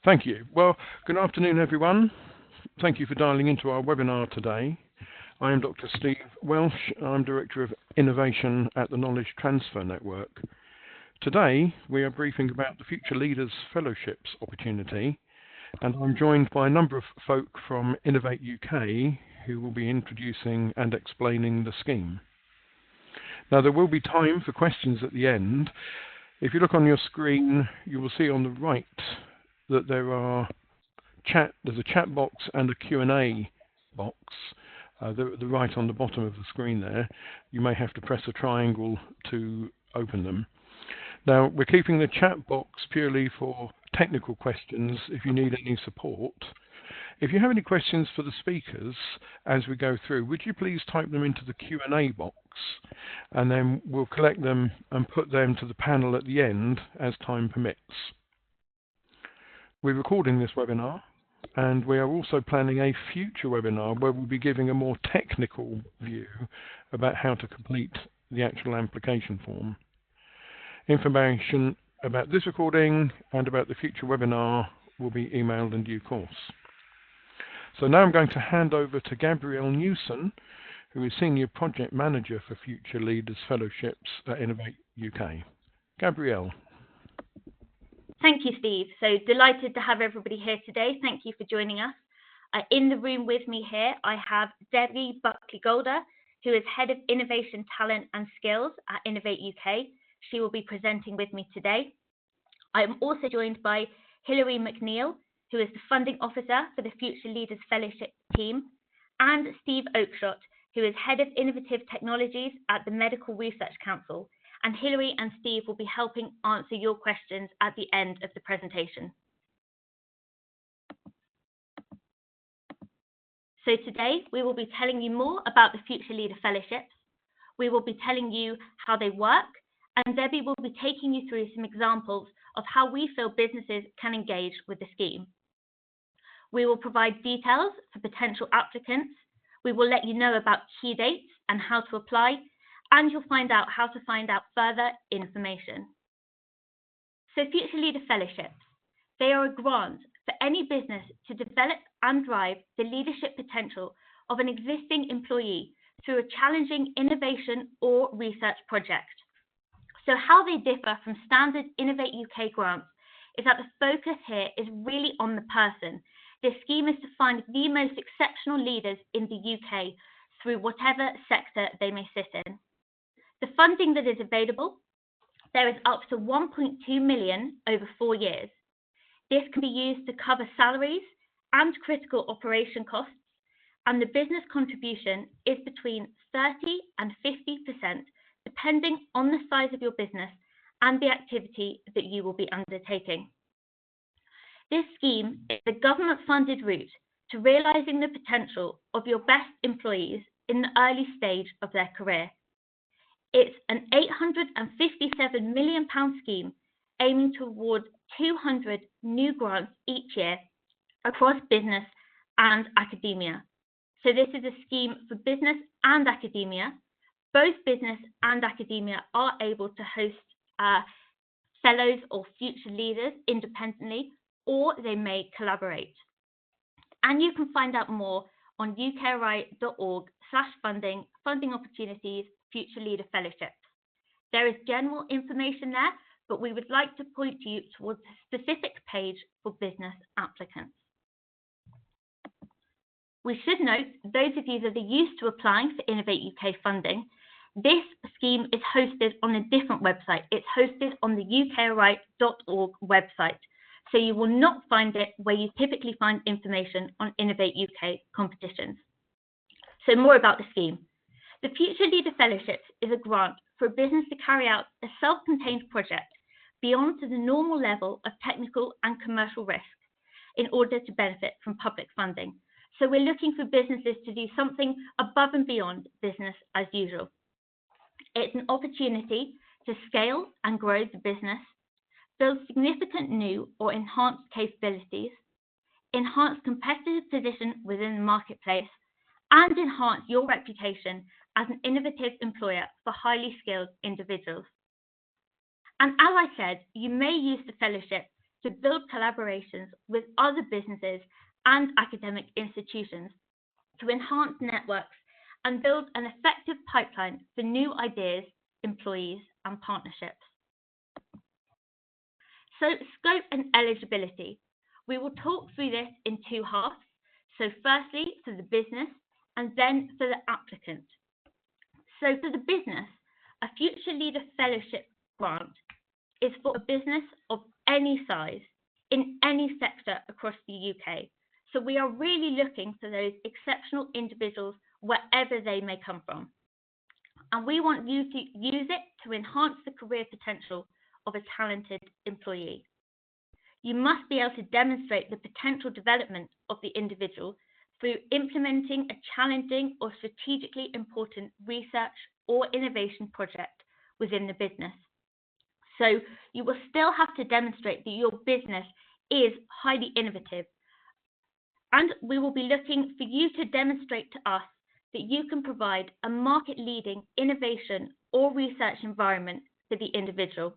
Thank you. Well, good afternoon, everyone. Thank you for dialing into our webinar today. I am Dr. Steve Welsh. I'm Director of Innovation at the Knowledge Transfer Network. Today, we are briefing about the Future Leaders Fellowships opportunity, and I'm joined by a number of folk from Innovate UK who will be introducing and explaining the scheme. Now, there will be time for questions at the end. If you look on your screen, you will see on the right that there's a chat box and a Q&A box. The right on the bottom of the screen there. You may have to press a triangle to open them. Now, we're keeping the chat box purely for technical questions if you need any support. If you have any questions for the speakers as we go through, would you please type them into the Q&A box, and then we'll collect them and put them to the panel at the end as time permits. We're recording this webinar, and we are also planning a future webinar where we'll be giving a more technical view about how to complete the actual application form. Information about this recording and about the future webinar will be emailed in due course. So now I'm going to hand over to Gabrielle Newson, who is Senior Project Manager for Future Leaders Fellowships at Innovate UK. Gabrielle. Thank you, Steve. So delighted to have everybody here today. Thank you for joining us. In the room with me here, I have Debbie Buckley-Golder, who is Head of Innovation, Talent and Skills at Innovate UK. She will be presenting with me today. I am also joined by Hilary McNeil, who is the Funding Officer for the Future Leaders Fellowship team, and Steve Oakeshott, who is Head of Innovative Technologies at the Medical Research Council. And Hilary and Steve will be helping answer your questions at the end of the presentation. So today, we will be telling you more about the Future Leader Fellowships. We will be telling you how they work, and Debbie will be taking you through some examples of how we feel businesses can engage with the scheme. We will provide details for potential applicants. We will let you know about key dates and how to apply, and you'll find out how to find out further information. So Future Leader Fellowships, they are a grant for any business to develop and drive the leadership potential of an existing employee through a challenging innovation or research project. So how they differ from standard Innovate UK grants is that the focus here is really on the person. This scheme is to find the most exceptional leaders in the UK through whatever sector they may sit in. The funding that is available, there is up to 1.2 million over 4 years. This can be used to cover salaries and critical operation costs, and the business contribution is between 30 and 50%, depending on the size of your business and the activity that you will be undertaking. This scheme is the government-funded route to realising the potential of your best employees in the early stage of their career. It's an £857 million scheme aiming to award 200 new grants each year across business and academia. So this is a scheme for business and academia. Both business and academia are able to host fellows or future leaders independently, or they may collaborate. And you can find out more on UKRI.org/funding, funding opportunities, Future Leader Fellowships. There is general information there, but we would like to point you towards a specific page for business applicants. We should note, those of you that are used to applying for Innovate UK funding, this scheme is hosted on a different website. It's hosted on the UKRI.org website. So you will not find it where you typically find information on Innovate UK competitions. So more about the scheme. The Future Leader Fellowships is a grant for a business to carry out a self-contained project beyond to the normal level of technical and commercial risk in order to benefit from public funding. So we're looking for businesses to do something above and beyond business as usual. It's an opportunity to scale and grow the business, build significant new or enhanced capabilities, enhance competitive position within the marketplace, and enhance your reputation as an innovative employer for highly skilled individuals. And as I said, you may use the fellowship to build collaborations with other businesses and academic institutions to enhance networks and build an effective pipeline for new ideas, employees, and partnerships. So, scope and eligibility. We will talk through this in two halves. So firstly, for the business, and then for the applicant. So for the business, a Future Leader Fellowship grant is for a business of any size in any sector across the UK. So we are really looking for those exceptional individuals wherever they may come from. And we want you to use it to enhance the career potential of a talented employee. You must be able to demonstrate the potential development of the individual through implementing a challenging or strategically important research or innovation project within the business. So you will still have to demonstrate that your business is highly innovative. And we will be looking for you to demonstrate to us that you can provide a market-leading innovation or research environment for the individual.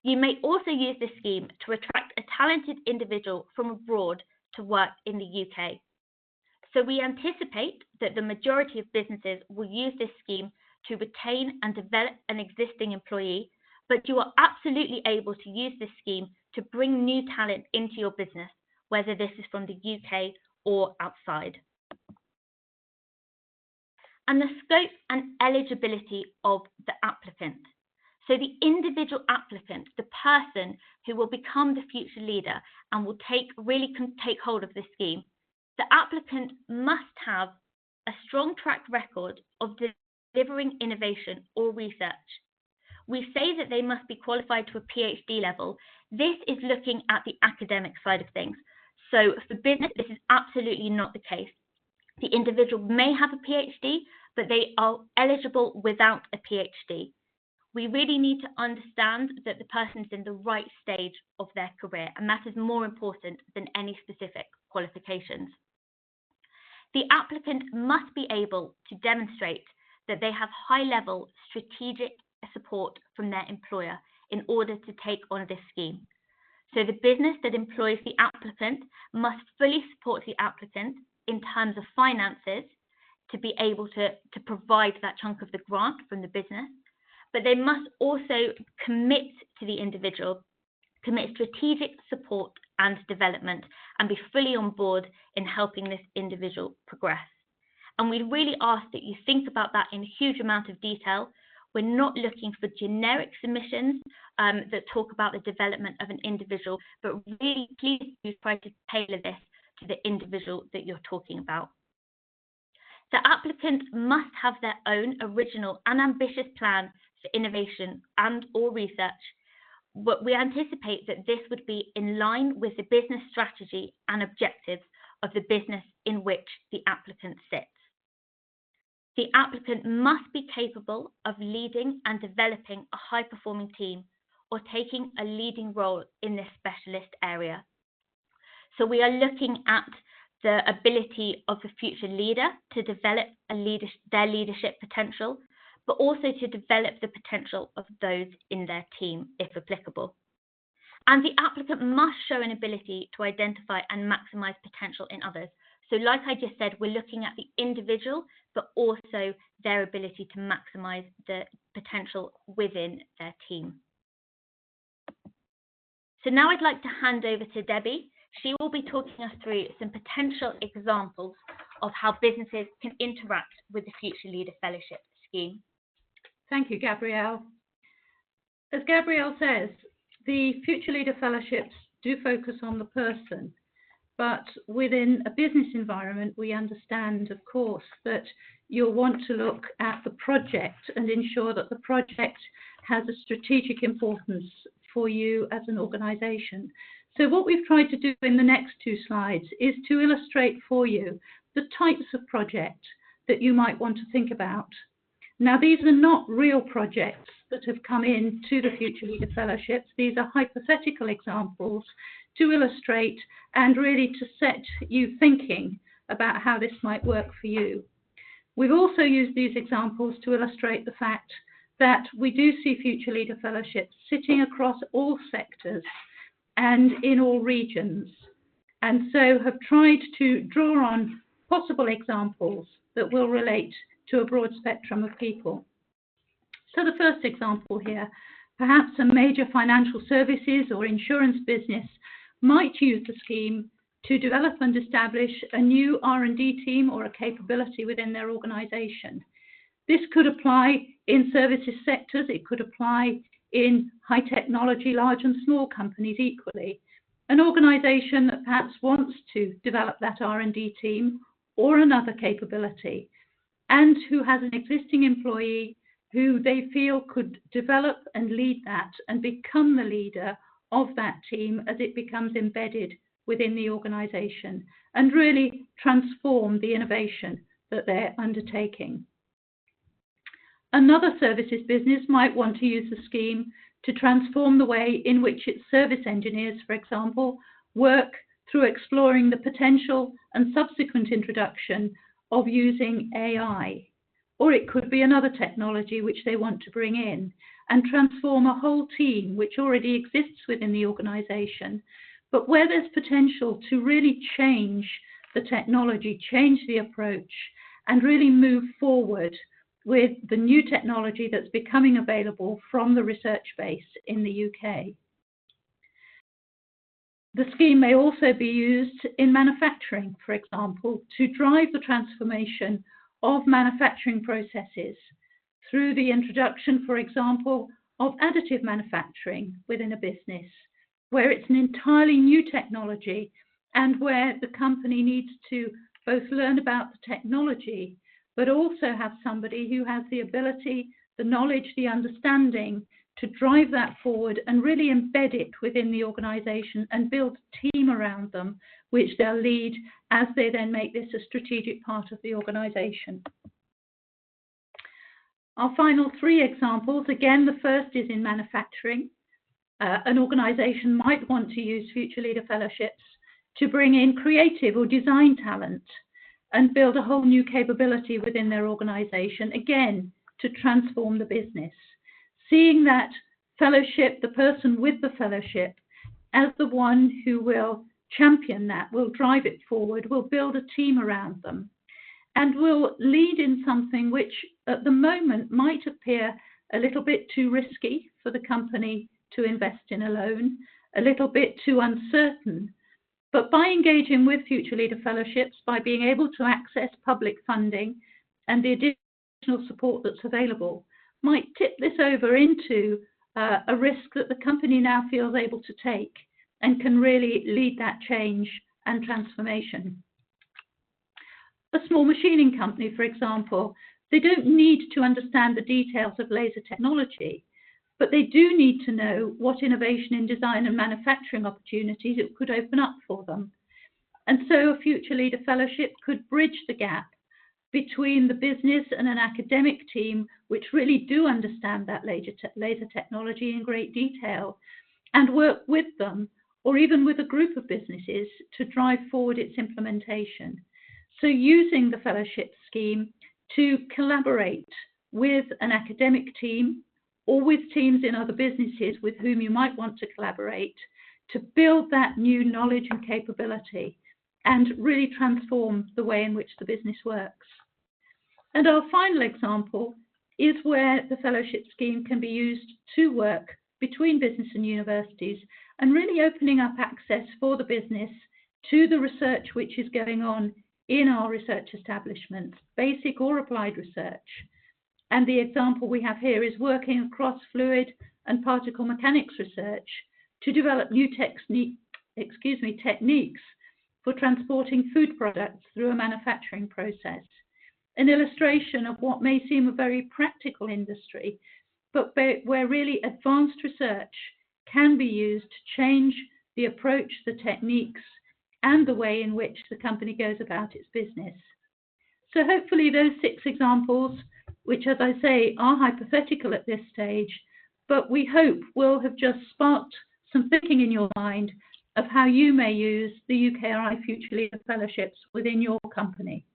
You may also use this scheme to attract a talented individual from abroad to work in the UK. So we anticipate that the majority of businesses will use this scheme to retain and develop an existing employee, but you are absolutely able to use this scheme to bring new talent into your business, whether this is from the UK or outside. And the scope and eligibility of the applicant. So the individual applicant, the person who will become the future leader and will take hold of this scheme, the applicant must have a strong track record of delivering innovation or research. We say that they must be qualified to a PhD level. This is looking at the academic side of things. So for business, this is absolutely not the case. The individual may have a PhD, but they are eligible without a PhD. We really need to understand that the person's in the right stage of their career, and that is more important than any specific qualifications. The applicant must be able to demonstrate that they have high-level strategic support from their employer in order to take on this scheme. So the business that employs the applicant must fully support the applicant in terms of finances to be able to provide that chunk of the grant from the business, but they must also commit to the individual, commit strategic support and development, and be fully on board in helping this individual progress. And we really ask that you think about that in a huge amount of detail. We're not looking for generic submissions that talk about the development of an individual, but really please do try to tailor this to the individual that you're talking about. The applicant must have their own original and ambitious plan for innovation and or research, but we anticipate that this would be in line with the business strategy and objectives of the business in which the applicant sits. The applicant must be capable of leading and developing a high-performing team or taking a leading role in this specialist area. So we are looking at the ability of the future leader to develop their leadership potential, but also to develop the potential of those in their team, if applicable. And the applicant must show an ability to identify and maximize potential in others. So like I just said, we're looking at the individual, but also their ability to maximize the potential within their team. So now I'd like to hand over to Debbie. She will be talking us through some potential examples of how businesses can interact with the Future Leader Fellowship scheme. Thank you, Gabrielle. As Gabrielle says, the Future Leader Fellowships do focus on the person, but within a business environment, we understand, of course, that you'll want to look at the project and ensure that the project has a strategic importance for you as an organisation. So what we've tried to do in the next two slides is to illustrate for you the types of projects that you might want to think about. Now, these are not real projects that have come in to the Future Leader Fellowships. These are hypothetical examples to illustrate and really to set you thinking about how this might work for you. We've also used these examples to illustrate the fact that we do see Future Leader Fellowships sitting across all sectors and in all regions, and so have tried to draw on possible examples that will relate to a broad spectrum of people. So the first example here, perhaps a major financial services or insurance business might use the scheme to develop and establish a new R&D team or a capability within their organisation. This could apply in services sectors, it could apply in high technology, large and small companies equally. An organisation that perhaps wants to develop that R&D team or another capability, and who has an existing employee who they feel could develop and lead that and become the leader of that team as it becomes embedded within the organisation and really transform the innovation that they're undertaking. Another services business might want to use the scheme to transform the way in which its service engineers, for example, work through exploring the potential and subsequent introduction of using AI. Or it could be another technology which they want to bring in and transform a whole team which already exists within the organisation, but where there's potential to really change the technology, change the approach, and really move forward with the new technology that's becoming available from the research base in the UK. The scheme may also be used in manufacturing, for example, to drive the transformation of manufacturing processes through the introduction, for example, of additive manufacturing within a business, where it's an entirely new technology and where the company needs to both learn about the technology, but also have somebody who has the ability, the knowledge, the understanding to drive that forward and really embed it within the organisation and build a team around them, which they'll lead as they then make this a strategic part of the organisation. Our final three examples, again, the first is in manufacturing. An organisation might want to use Future Leader Fellowships to bring in creative or design talent and build a whole new capability within their organisation, again, to transform the business. Seeing that fellowship, the person with the fellowship, as the one who will champion that, will drive it forward, will build a team around them, and will lead in something which at the moment might appear a little bit too risky for the company to invest in alone, a little bit too uncertain. But by engaging with Future Leader Fellowships, by being able to access public funding and the additional support that's available, might tip this over into a risk that the company now feels able to take and can really lead that change and transformation. A small machining company, for example, they don't need to understand the details of laser technology, but they do need to know what innovation in design and manufacturing opportunities it could open up for them. And so a Future Leader Fellowship could bridge the gap between the business and an academic team which really do understand that laser technology in great detail and work with them, or even with a group of businesses, to drive forward its implementation. So using the fellowship scheme to collaborate with an academic team or with teams in other businesses with whom you might want to collaborate to build that new knowledge and capability and really transform the way in which the business works. And our final example is where the fellowship scheme can be used to work between business and universities and really opening up access for the business to the research which is going on in our research establishments, basic or applied research. And the example we have here is working across fluid and particle mechanics research to develop new techniques for transporting food products through a manufacturing process. An illustration of what may seem a very practical industry, but where really advanced research can be used to change the approach, the techniques, and the way in which the company goes about its business. So hopefully those 6 examples, which as I say are hypothetical at this stage, but we hope will have just sparked some thinking in your mind of how you may use the UKRI Future Leader Fellowships within your company.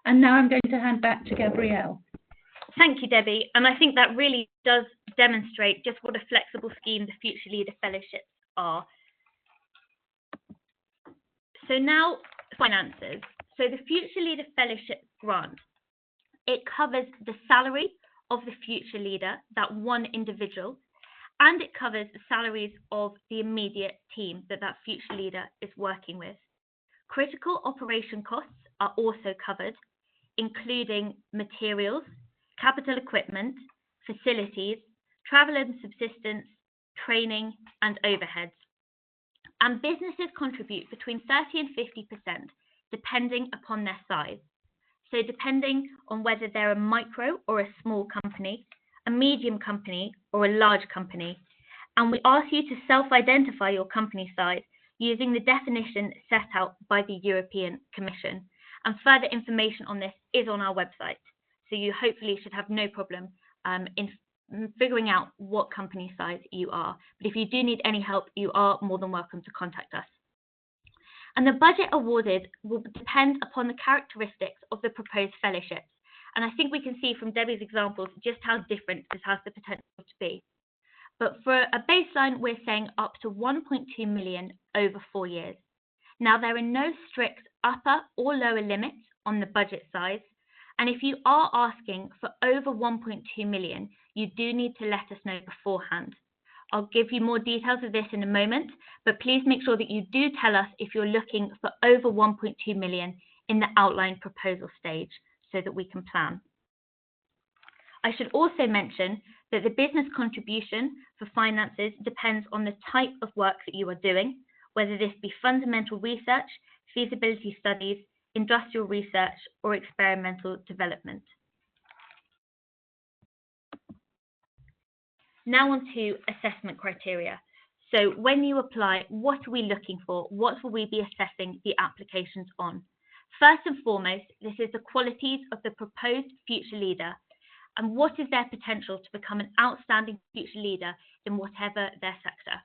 And now I'm going to hand back to Gabrielle. Thank you, Debbie. And I think that really does demonstrate just what a flexible scheme the Future Leader Fellowships are. So now, finances. So the Future Leader Fellowship grant, it covers the salary of the future leader, that one individual, and it covers the salaries of the immediate team that that future leader is working with. Critical operation costs are also covered, including materials, capital equipment, facilities, travel and subsistence, training, and overheads. And businesses contribute between 30 and 50%, depending upon their size. So depending on whether they're a micro or a small company, a medium company or a large company. And we ask you to self-identify your company size using the definition set out by the European Commission. And further information on this is on our website. So you hopefully should have no problem in figuring out what company size you are. But if you do need any help, you are more than welcome to contact us. And the budget awarded will depend upon the characteristics of the proposed fellowships. And I think we can see from Debbie's examples just how different this has the potential to be. But for a baseline, we're saying up to 1.2 million over 4 years. Now, there are no strict upper or lower limits on the budget size. And if you are asking for over 1.2 million, you do need to let us know beforehand. I'll give you more details of this in a moment, but please make sure that you do tell us if you're looking for over 1.2 million in the outline proposal stage so that we can plan. I should also mention that the business contribution for finances depends on the type of work that you are doing, whether this be fundamental research, feasibility studies, industrial research, or experimental development. Now on to assessment criteria. So when you apply, what are we looking for? What will we be assessing the applications on? First and foremost, this is the qualities of the proposed future leader and what is their potential to become an outstanding future leader in whatever their sector.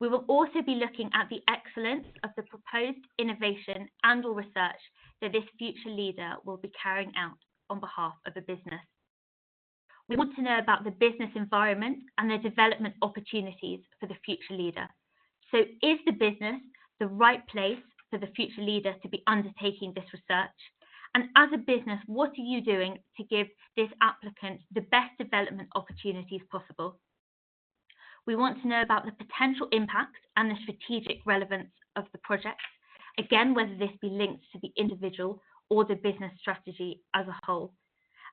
We will also be looking at the excellence of the proposed innovation and or research that this future leader will be carrying out on behalf of a business. We want to know about the business environment and the development opportunities for the future leader. So is the business the right place for the future leader to be undertaking this research? And as a business, what are you doing to give this applicant the best development opportunities possible? We want to know about the potential impact and the strategic relevance of the project. Again, whether this be linked to the individual or the business strategy as a whole.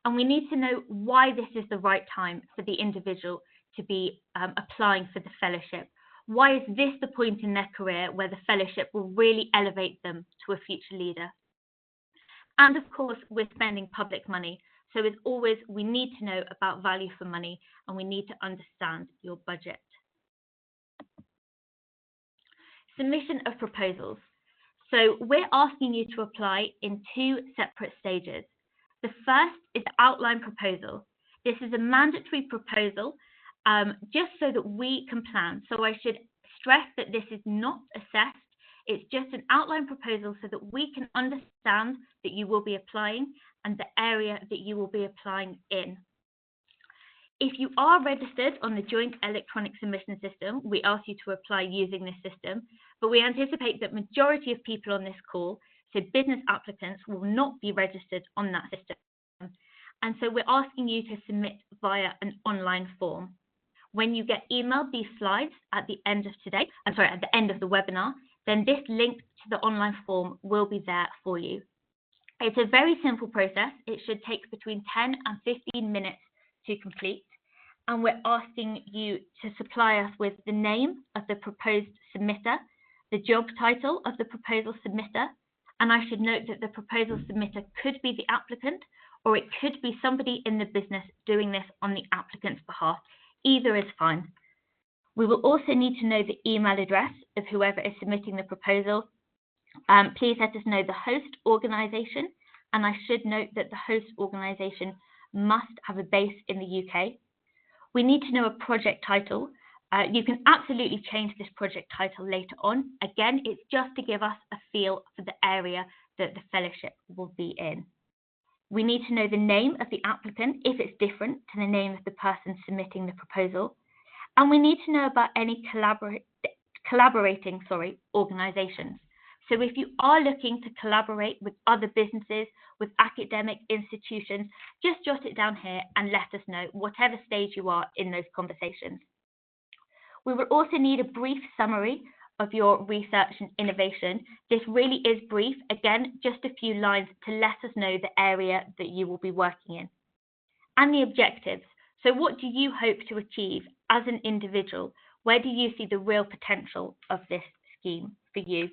And we need to know why this is the right time for the individual to be applying for the fellowship. Why is this the point in their career where the fellowship will really elevate them to a future leader? And of course, we're spending public money. So as always, we need to know about value for money and we need to understand your budget. Submission of proposals. So we're asking you to apply in 2 separate stages. The first is the outline proposal. This is a mandatory proposal just so that we can plan. So I should stress that this is not assessed. It's just an outline proposal so that we can understand that you will be applying and the area that you will be applying in. If you are registered on the Joint Electronic Submission System, we ask you to apply using this system, but we anticipate that majority of people on this call, so business applicants, will not be registered on that system. And so we're asking you to submit via an online form. When you get emailed these slides at the end of at the end of the webinar, then this link to the online form will be there for you. It's a very simple process. It should take between 10 and 15 minutes to complete. And we're asking you to supply us with the name of the proposed submitter, the job title of the proposal submitter, and I should note that the proposal submitter could be the applicant or it could be somebody in the business doing this on the applicant's behalf. Either is fine. We will also need to know the email address of whoever is submitting the proposal. Please let us know the host organisation, and I should note that the host organisation must have a base in the UK. We need to know a project title. You can absolutely change this project title later on. Again, it's just to give us a feel for the area that the fellowship will be in. We need to know the name of the applicant if it's different to the name of the person submitting the proposal. And we need to know about any collaborating organisations. So if you are looking to collaborate with other businesses, with academic institutions, just jot it down here and let us know, whatever stage you are in those conversations. We will also need a brief summary of your research and innovation. This really is brief, again, just a few lines to let us know the area that you will be working in. And the objectives. So what do you hope to achieve as an individual? Where do you see the real potential of this scheme for you?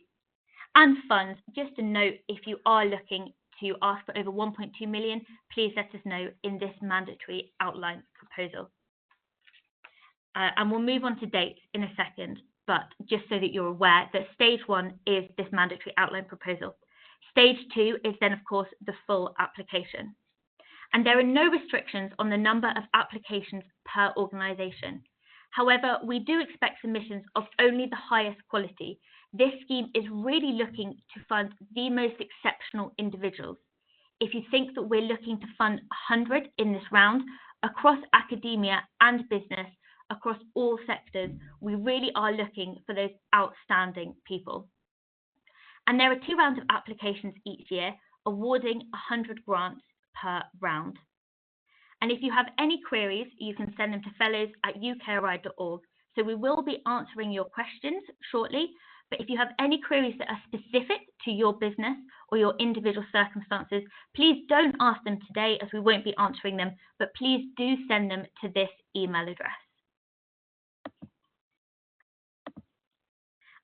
And funds, just a note, if you are looking to ask for over 1.2 million, please let us know in this mandatory outline proposal. And we'll move on to dates in a second, but just so that you're aware that stage 1 is this mandatory outline proposal. Stage 2 is then, of course, the full application. And there are no restrictions on the number of applications per organisation. However, we do expect submissions of only the highest quality. This scheme is really looking to fund the most exceptional individuals. If you think that we're looking to fund 100 in this round, across academia and business, across all sectors, we really are looking for those outstanding people. And there are 2 rounds of applications each year, awarding 100 grants per round. And if you have any queries, you can send them to fellows@ukri.org. So we will be answering your questions shortly, but if you have any queries that are specific to your business or your individual circumstances, please don't ask them today as we won't be answering them, but please do send them to this email address.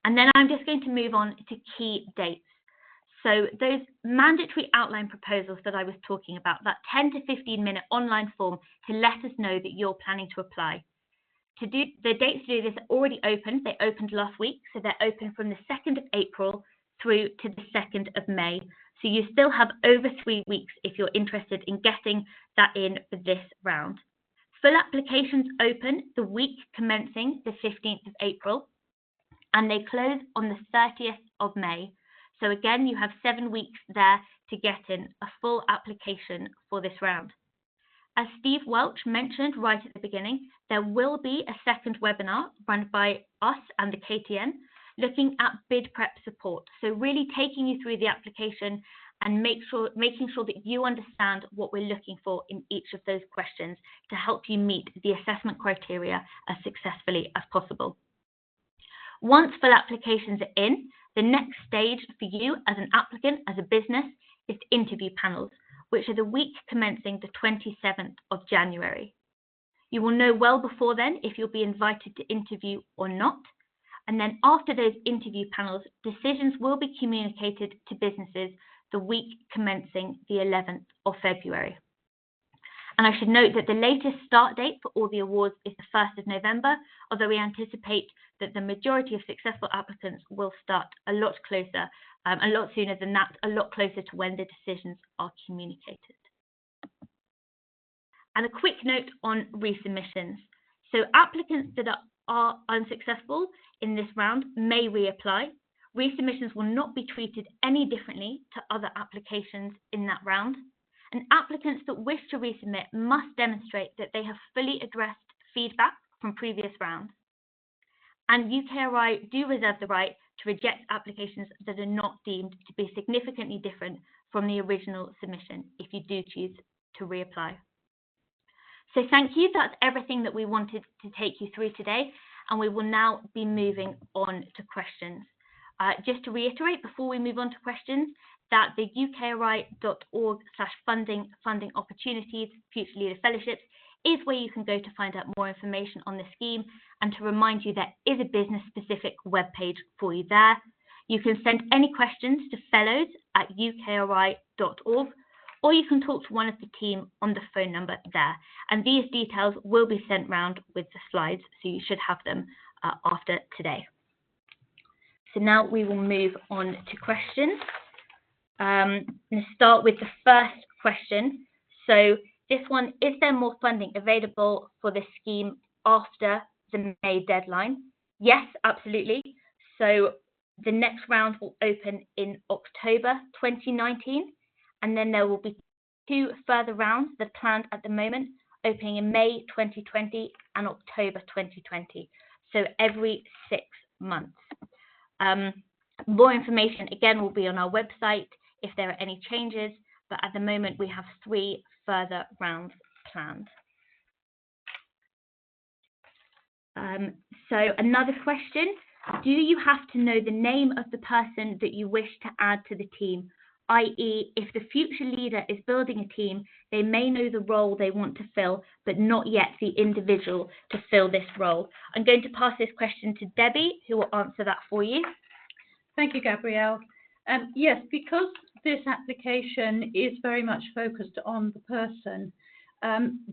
And then I'm just going to move on to key dates. So those mandatory outline proposals that I was talking about, that 10 to 15-minute online form to let us know that you're planning to apply. The dates to do this are already open. They opened last week, so they're open from the 2nd of April through to the 2nd of May. So you still have over 3 weeks if you're interested in getting that in for this round. Full applications open the week commencing the 15th of April, and they close on the 30th of May. So again, you have 7 weeks there to get in a full application for this round. As Steve Welsh mentioned right at the beginning, there will be a second webinar run by us and the KTN looking at bid prep support. So really taking you through the application and making sure that you understand what we're looking for in each of those questions to help you meet the assessment criteria as successfully as possible. Once full applications are in, the next stage for you as an applicant, as a business, is interview panels, which are the week commencing the 27th of January. You will know well before then if you'll be invited to interview or not. And then after those interview panels, decisions will be communicated to businesses the week commencing the 11th of February. And I should note that the latest start date for all the awards is the 1st of November, although we anticipate that the majority of successful applicants will start a lot closer, a lot sooner than that, a lot closer to when the decisions are communicated. And a quick note on resubmissions. So applicants that are unsuccessful in this round may reapply. Resubmissions will not be treated any differently to other applications in that round. And applicants that wish to resubmit must demonstrate that they have fully addressed feedback from previous rounds. And UKRI do reserve the right to reject applications that are not deemed to be significantly different from the original submission if you do choose to reapply. So thank you. That's everything that we wanted to take you through today, and we will now be moving on to questions. Just to reiterate before we move on to questions, that the ukri.org/funding opportunities future leader fellowships is where you can go to find out more information on the scheme, and to remind you there is a business specific webpage for you there. You can send any questions to fellows@ukri.org, or you can talk to one of the team on the phone number there, and these details will be sent round with the slides, so you should have them after today. So now we will move on to questions. I'm going to start with the first question. So this one, is there more funding available for this scheme after the May deadline? Yes, absolutely. So the next round will open in October 2019, and then there will be 2 further rounds that are planned at the moment, opening in May 2020 and October 2020. So every 6 months. More information, again, will be on our website if there are any changes, but at the moment we have 3 further rounds planned. So another question, do you have to know the name of the person that you wish to add to the team? I.e., if the future leader is building a team, they may know the role they want to fill, but not yet the individual to fill this role. I'm going to pass this question to Debbie, who will answer that for you. Thank you, Gabrielle. Yes, because this application is very much focused on the person,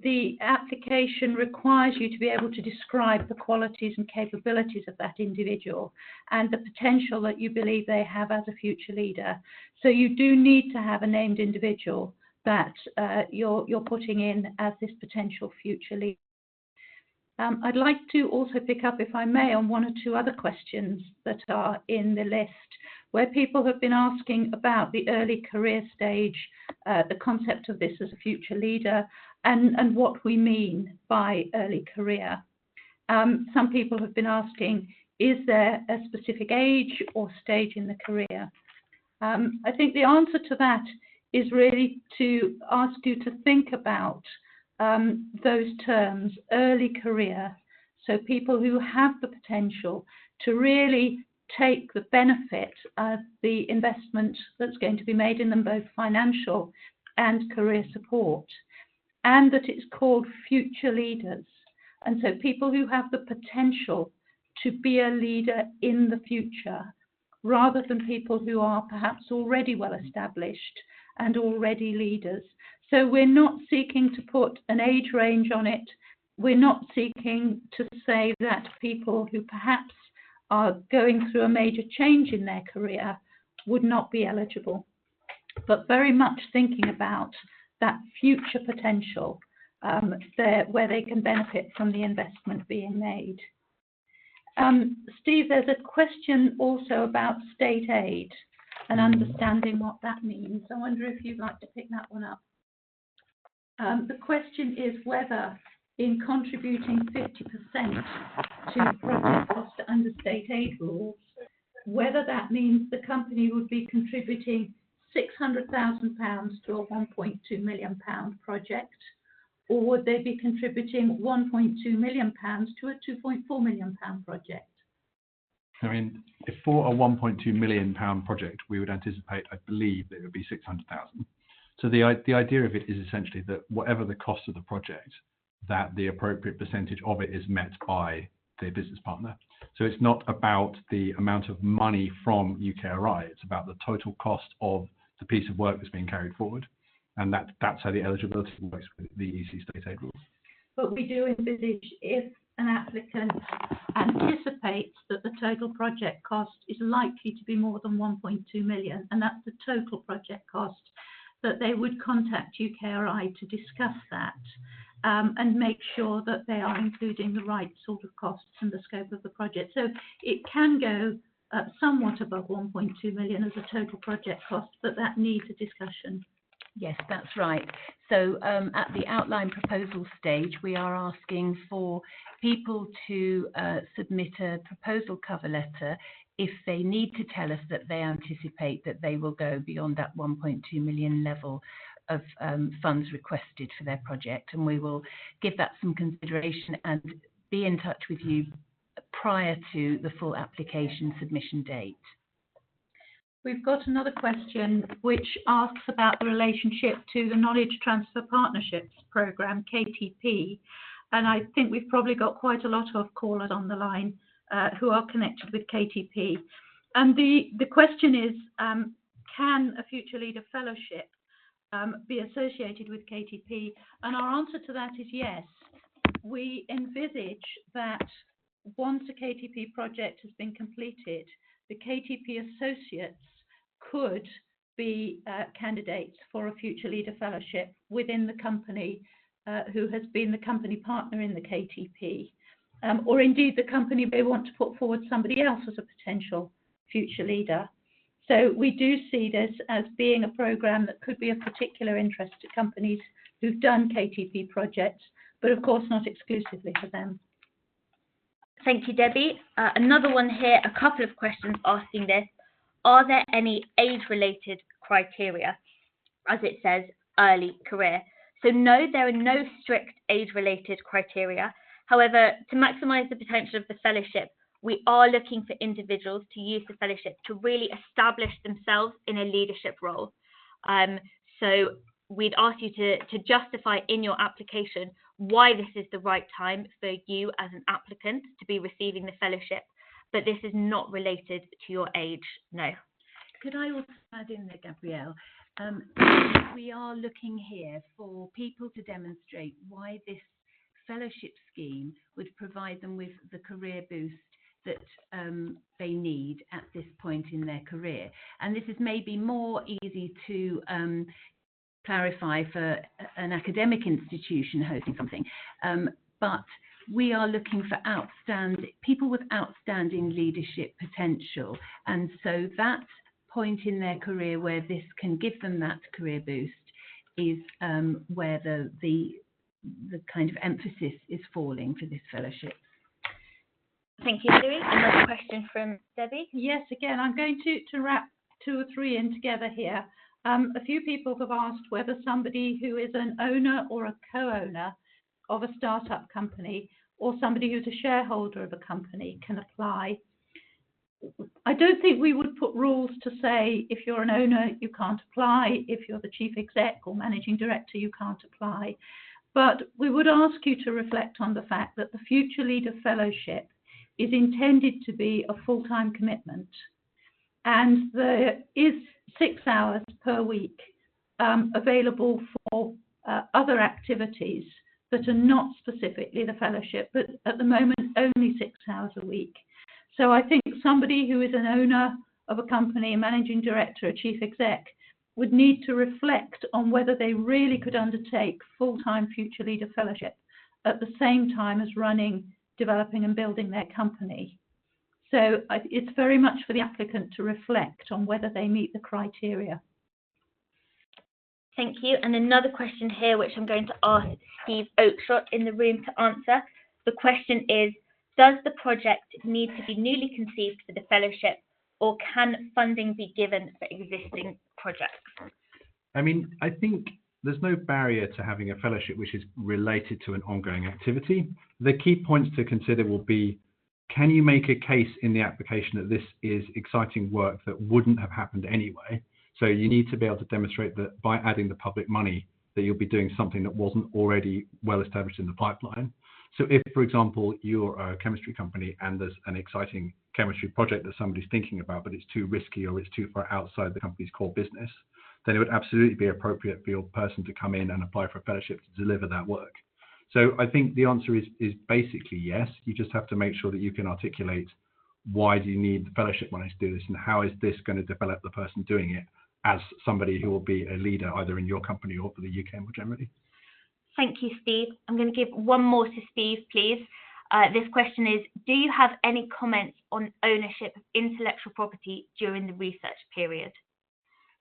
the application requires you to be able to describe the qualities and capabilities of that individual and the potential that you believe they have as a future leader. So you do need to have a named individual that you're putting in as this potential future leader. I'd like to also pick up, if I may, on 1 or 2 other questions that are in the list, where people have been asking about the early career stage, the concept of this as a future leader, and what we mean by early career. Some people have been asking, is there a specific age or stage in the career? I think the answer to that is really to ask you to think about those terms, early career, so people who have the potential to really take the benefit of the investment that's going to be made in them, both financial and career support, and that it's called future leaders. And so people who have the potential to be a leader in the future, rather than people who are perhaps already well established and already leaders. So we're not seeking to put an age range on it. We're not seeking to say that people who perhaps are going through a major change in their career would not be eligible, but very much thinking about that future potential where they can benefit from the investment being made. Steve, there's a question also about state aid and understanding what that means. I wonder if you'd like to pick that one up. The question is whether in contributing 50% to project cost under state aid rules, whether that means the company would be contributing £600,000 to a £1.2 million project, or would they be contributing £1.2 million to a £2.4 million project? I mean, if for a £1.2 million project, we would anticipate, I believe, that it would be 600,000. So the idea of it is essentially that whatever the cost of the project, that the appropriate percentage of it is met by the business partner. So it's not about the amount of money from UKRI, it's about the total cost of the piece of work that's being carried forward. And that's how the eligibility works with the EC state aid rules. But we do envisage if an applicant anticipates that the total project cost is likely to be more than 1.2 million, and that's the total project cost, that they would contact UKRI to discuss that and make sure that they are including the right sort of costs and the scope of the project. So it can go somewhat above 1.2 million as a total project cost, but that needs a discussion. Yes, that's right. So at the outline proposal stage, we are asking for people to submit a proposal cover letter if they need to tell us that they anticipate that they will go beyond that 1.2 million level of funds requested for their project. And we will give that some consideration and be in touch with you prior to the full application submission date. We've got another question which asks about the relationship to the Knowledge Transfer Partnerships Programme, KTP. And I think we've probably got quite a lot of callers on the line who are connected with KTP. And the question is, can a Future Leader Fellowship be associated with KTP? And our answer to that is yes. We envisage that once a KTP project has been completed, the KTP associates could be candidates for a Future Leader Fellowship within the company who has been the company partner in the KTP. Or indeed the company may want to put forward somebody else as a potential future leader. So we do see this as being a programme that could be of particular interest to companies who've done KTP projects, but of course not exclusively for them. Thank you, Debbie. Another one here, a couple of questions asking this. are there any age-related criteria, as it says, early career? So no, there are no strict age-related criteria. However, to maximise the potential of the fellowship, we are looking for individuals to use the fellowship to really establish themselves in a leadership role. So we'd ask you to justify in your application why this is the right time for you as an applicant to be receiving the fellowship, but this is not related to your age, no. Could I also add in there, Gabrielle? We are looking here for people to demonstrate why this fellowship scheme would provide them with the career boost that they need at this point in their career. And this is maybe more easy to clarify for an academic institution hosting something, but we are looking for people with outstanding leadership potential. And so that point in their career where this can give them that career boost is where the kind of emphasis is falling for this fellowship. Thank you, Louis. Another question from Debbie. Yes, again, I'm going to wrap 2 or 3 in together here. A few people have asked whether somebody who is an owner or a co-owner of a startup company or somebody who's a shareholder of a company can apply. I don't think we would put rules to say if you're an owner, you can't apply. If you're the chief exec or managing director, you can't apply. But we would ask you to reflect on the fact that the Future Leader Fellowship is intended to be a full-time commitment. And there is 6 hours per week available for other activities that are not specifically the fellowship, but at the moment only 6 hours a week. So I think somebody who is an owner of a company, a managing director, a chief exec, would need to reflect on whether they really could undertake full-time Future Leader Fellowship at the same time as running, developing and building their company. So it's very much for the applicant to reflect on whether they meet the criteria. Thank you. And another question here, which I'm going to ask Steve Oakeshott in the room to answer. The question is, does the project need to be newly conceived for the fellowship, or can funding be given for existing projects? I mean, I think there's no barrier to having a fellowship which is related to an ongoing activity. The key points to consider will be, can you make a case in the application that this is exciting work that wouldn't have happened anyway? So you need to be able to demonstrate that by adding the public money, that you'll be doing something that wasn't already well established in the pipeline. So if, for example, you're a chemistry company and there's an exciting chemistry project that somebody's thinking about, but it's too risky or it's too far outside the company's core business, then it would absolutely be appropriate for your person to come in and apply for a fellowship to deliver that work. So I think the answer is basically yes. You just have to make sure that you can articulate why do you need the fellowship money to do this, and how is this going to develop the person doing it as somebody who will be a leader either in your company or for the UK more generally. Thank you, Steve. I'm going to give one more to Steve, please. This question is, do you have any comments on ownership of intellectual property during the research period?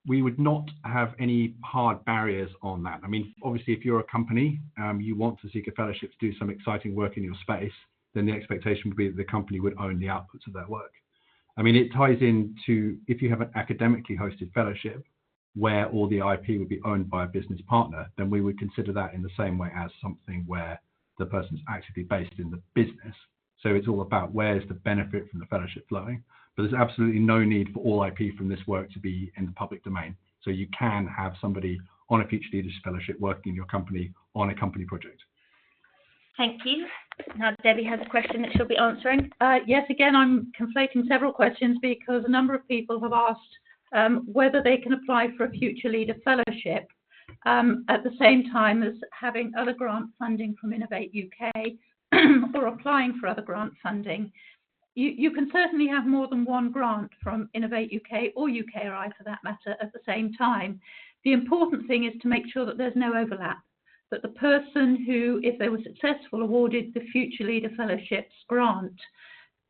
We would not have any hard barriers on that. I mean, obviously, if you're a company, you want to seek a fellowship to do some exciting work in your space, then the expectation would be that the company would own the outputs of that work. I mean, it ties into, if you have an academically hosted fellowship where all the IP would be owned by a business partner, then we would consider that in the same way as something where the person's actively based in the business. So it's all about where's the benefit from the fellowship flowing. But there's absolutely no need for all IP from this work to be in the public domain. So you can have somebody on a Future Leadership Fellowship working in your company on a company project. Thank you. Now Debbie has a question that she'll be answering. Yes, again, I'm conflating several questions because a number of people have asked whether they can apply for a Future Leader Fellowship at the same time as having other grant funding from Innovate UK or applying for other grant funding. You can certainly have more than one grant from Innovate UK or UKRI for that matter at the same time. The important thing is to make sure that there's no overlap, that the person who, if they were successful, awarded the Future Leader Fellowships grant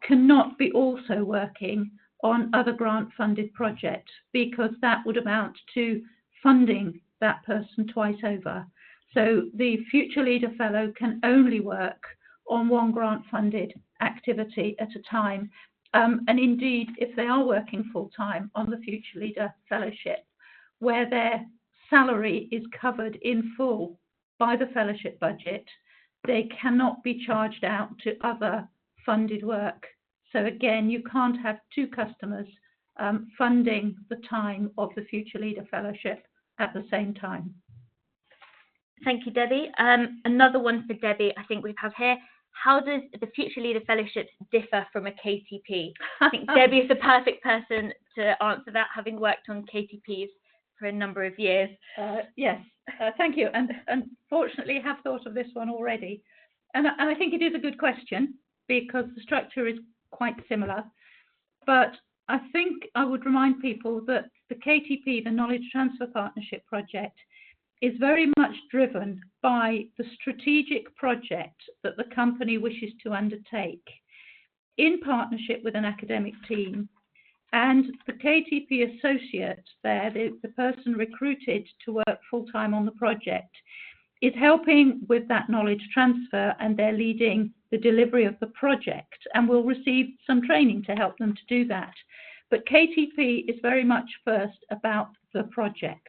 cannot be also working on other grant-funded projects, because that would amount to funding that person twice over. So the Future Leader Fellow can only work on one grant-funded activity at a time. and indeed if they are working full-time on the Future Leader Fellowship, where their salary is covered in full by the fellowship budget, they cannot be charged out to other funded work. So again, you can't have two customers funding the time of the Future Leader Fellowship at the same time. Thank you, Debbie. Another one for Debbie, I think we have here. How does the Future Leader Fellowships differ from a KTP? I think Debbie is the perfect person to answer that, having worked on KTPs for a number of years. Yes, thank you. And unfortunately, I have thought of this one already. And I think it is a good question because the structure is quite similar. But I think I would remind people that the KTP, the Knowledge Transfer Partnership Project, is very much driven by the strategic project that the company wishes to undertake in partnership with an academic team. And the KTP associate there, the person recruited to work full-time on the project, is helping with that knowledge transfer, and they're leading the delivery of the project and will receive some training to help them to do that. But KTP is very much first about the project.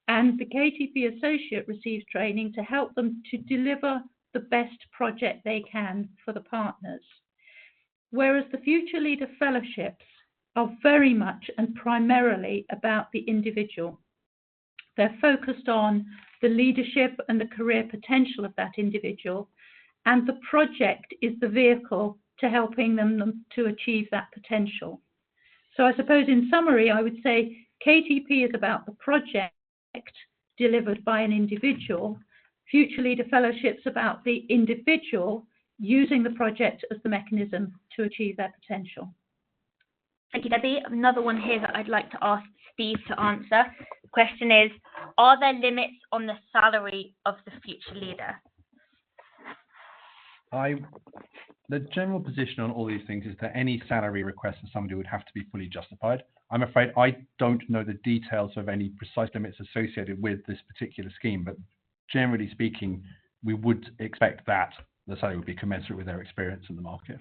And the KTP associate receives training to help them to deliver the best project they can for the partners. Whereas the Future Leader Fellowships are very much and primarily about the individual. They're focused on the leadership and the career potential of that individual, and the project is the vehicle to helping them to achieve that potential. So I suppose in summary, I would say KTP is about the project delivered by an individual. Future Leader Fellowships about the individual using the project as the mechanism to achieve their potential. Thank you, Debbie. Another one here that I'd like to ask Steve to answer. The question is, are there limits on the salary of the future leader? The general position on all these things is that any salary request from somebody would have to be fully justified. I'm afraid I don't know the details of any precise limits associated with this particular scheme, but generally speaking, we would expect that the salary would be commensurate with their experience in the market.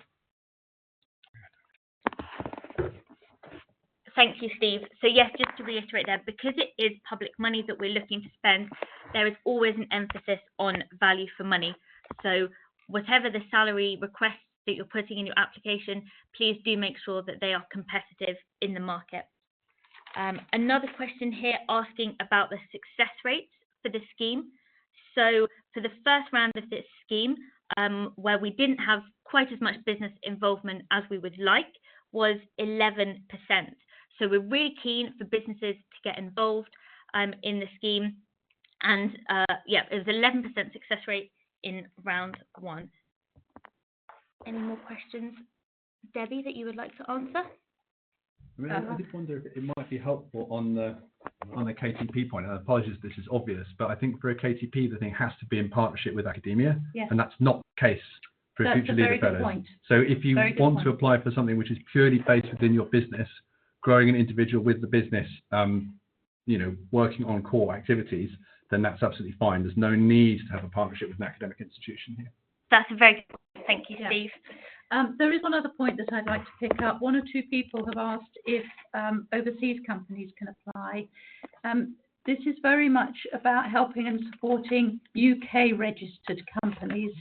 Thank you, Steve. So yes, just to reiterate there, because it is public money that we're looking to spend, there is always an emphasis on value for money. So whatever the salary requests that you're putting in your application, please do make sure that they are competitive in the market. Another question here asking about the success rates for the scheme. So for the first round of this scheme, where we didn't have quite as much business involvement as we would like, was 11%. So we're really keen for businesses to get involved in the scheme. And yeah, it was 11% success rate in round one. Any more questions, Debbie, that you would like to answer? I mean, I did wonder if it might be helpful on the KTP point. And apologies if this is obvious, but I think for a KTP, the thing has to be in partnership with academia, yes. And that's not the case for a Future Leader Fellows. So if you want to apply for something which is purely based within your business, growing an individual with the business, working on core activities, then that's absolutely fine. There's no need to have a partnership with an academic institution here. That's a very good point. Thank you, Steve. There is one other point that I'd like to pick up. One or two people have asked if overseas companies can apply. This is very much about helping and supporting UK registered companies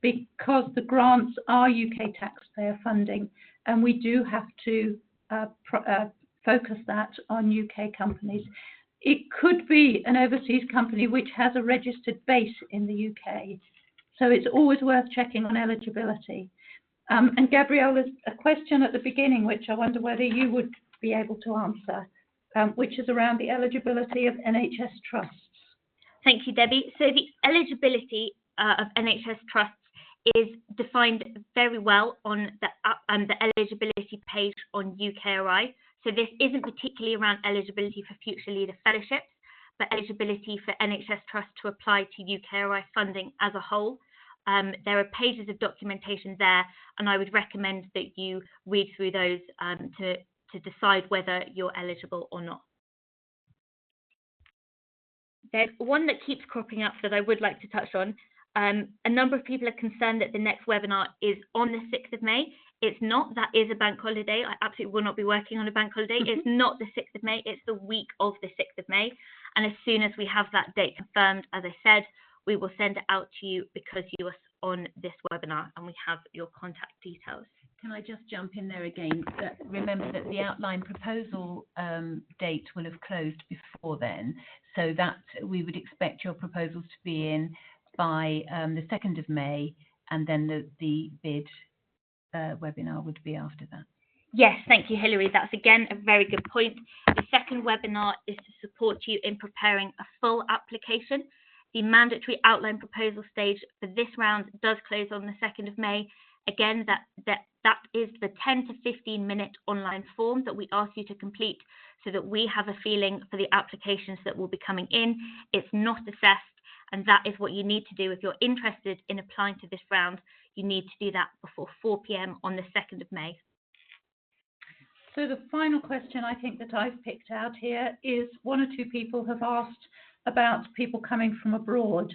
because the grants are UK taxpayer funding, and we do have to focus that on UK companies. It could be an overseas company which has a registered base in the UK. So it's always worth checking on eligibility. And Gabrielle, there's a question at the beginning, which I wonder whether you would be able to answer, which is around the eligibility of NHS trusts. Thank you, Debbie. So the eligibility of NHS trusts is defined very well on the eligibility page on UKRI. So this isn't particularly around eligibility for Future Leader Fellowships, but eligibility for NHS trusts to apply to UKRI funding as a whole. There are pages of documentation there, and I would recommend that you read through those to decide whether you're eligible or not. There's one that keeps cropping up that I would like to touch on. A number of people are concerned that the next webinar is on the 6th of May. It's not, that is a bank holiday. I absolutely will not be working on a bank holiday. It's not the 6th of May, it's the week of the 6th of May. And as soon as we have that date confirmed, as I said, we will send it out to you because you are on this webinar and we have your contact details. Can I just jump in there again? Remember that the outline proposal date will have closed before then, so that we would expect your proposals to be in by the 2nd of May, and then the bid webinar would be after that. Yes, thank you, Hilary. That's again a very good point. The second webinar is to support you in preparing a full application. The mandatory outline proposal stage for this round does close on the 2nd of May. Again, that is the 10 to 15 minute online form that we ask you to complete so that we have a feeling for the applications that will be coming in. It's not assessed, and that is what you need to do if you're interested in applying to this round. You need to do that before 4 p.m. on the 2nd of May. So the final question I think that I've picked out here is, one or two people have asked about people coming from abroad.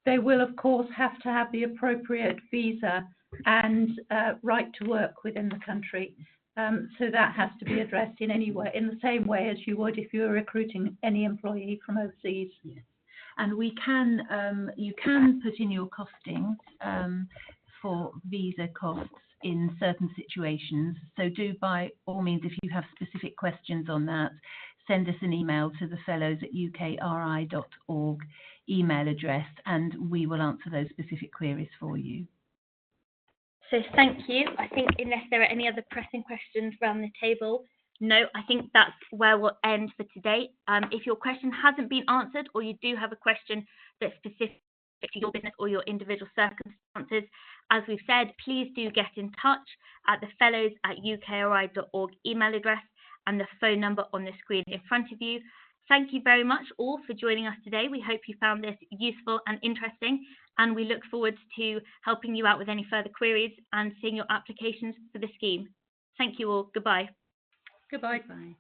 They will, of course, have to have the appropriate visa and right to work within the country. So that has to be addressed in any way, in the same way as you would if you were recruiting any employee from overseas. Yes. And we can, you can put in your costings for visa costs in certain situations. So do, by all means, if you have specific questions on that, send us an email to the fellows@ukri.org email address, and we will answer those specific queries for you. So thank you. I think unless there are any other pressing questions around the table, no, I think that's where we'll end for today. If your question hasn't been answered, or you do have a question that's specific to your business or your individual circumstances, as we've said, please do get in touch at the fellows@ukri.org email address and the phone number on the screen in front of you. Thank you very much all for joining us today. We hope you found this useful and interesting, and we look forward to helping you out with any further queries and seeing your applications for the scheme. Thank you all. Goodbye. Goodbye. Bye.